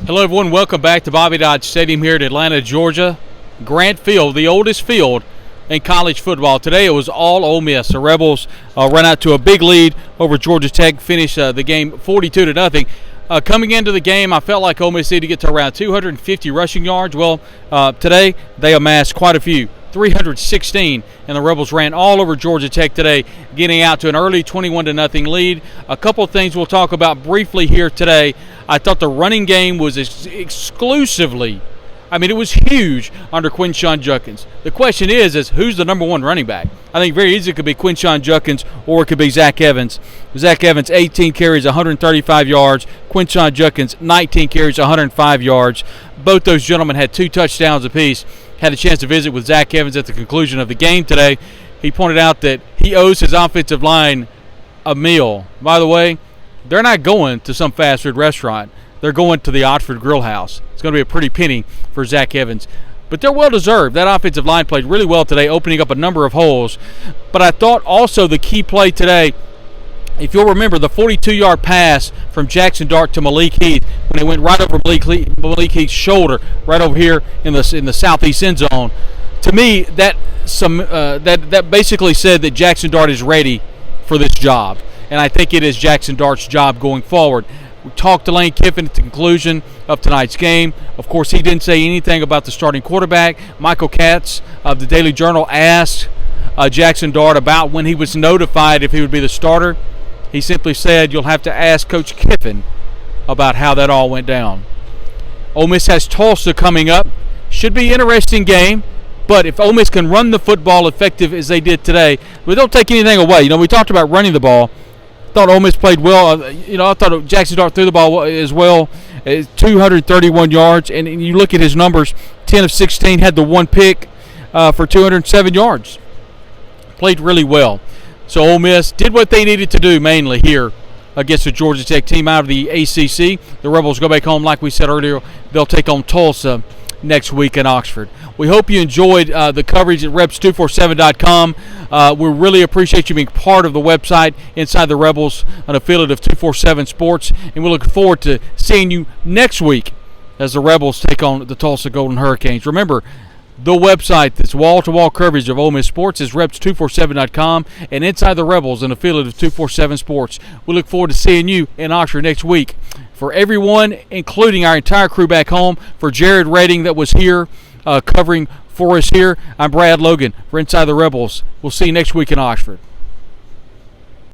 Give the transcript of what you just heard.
Hello, everyone. Welcome back to Bobby Dodge Stadium here at Atlanta, Georgia. Grant Field, the oldest field in college football. Today it was all Ole Miss. The Rebels ran out to a big lead over Georgia Tech, finished the game 42-0. Coming into the game, I felt like Ole Miss needed to get to around 250 rushing yards. Well, today they amassed quite a few, 316, and the Rebels ran all over Georgia Tech today, getting out to an early 21-0 lead. A couple of things we'll talk about briefly here today. I thought the running game was exclusively, it was huge under Quinshon Judkins. The question is who's the number one running back? I think very easily it could be Quinshon Judkins or it could be Zach Evans. Zach Evans, 18 carries, 135 yards. Quinshon Judkins, 19 carries, 105 yards. Both those gentlemen had 2 touchdowns apiece. Had a chance to visit with Zach Evans at the conclusion of the game today. He pointed out that he owes his offensive line a meal. By the way, they're not going to some fast food restaurant. They're going to the Oxford Grill House. It's going to be a pretty penny for Zach Evans. But they're well-deserved. That offensive line played really well today, opening up a number of holes. But I thought also the key play today, if you'll remember, the 42-yard pass from Jackson Dart to Malik Heath, when it went right over Malik Heath's shoulder, right over here in the southeast end zone. To me, that basically said that Jackson Dart is ready for this job. And I think it is Jackson Dart's job going forward. We talked to Lane Kiffin at the conclusion of tonight's game. Of course, he didn't say anything about the starting quarterback. Michael Katz of the Daily Journal asked Jackson Dart about when he was notified if he would be the starter. He simply said, "You'll have to ask Coach Kiffin about how that all went down." Ole Miss has Tulsa coming up. Should be an interesting game. But if Ole Miss can run the football effective as they did today, we don't take anything away. We talked about running the ball. I thought Ole Miss played well. I thought Jackson Dart threw the ball as well. 231 yards. And you look at his numbers, 10 of 16, had the one pick for 207 yards. Played really well. So Ole Miss did what they needed to do mainly here against the Georgia Tech team out of the ACC. The Rebels go back home, like we said earlier. They'll take on Tulsa next week in Oxford. We hope you enjoyed the coverage at Reps247.com. We really appreciate you being part of the website Inside the Rebels, an affiliate of 247 Sports, and we look forward to seeing you next week as the Rebels take on the Tulsa Golden Hurricanes. Remember, the website that's wall-to-wall coverage of Ole Miss sports is Reps247.com, and Inside the Rebels, an affiliate of 247 Sports. We look forward to seeing you in Oxford next week. For everyone, including our entire crew back home, for Jared Redding that was here covering for us here, I'm Brad Logan for Inside the Rebels. We'll see you next week in Oxford.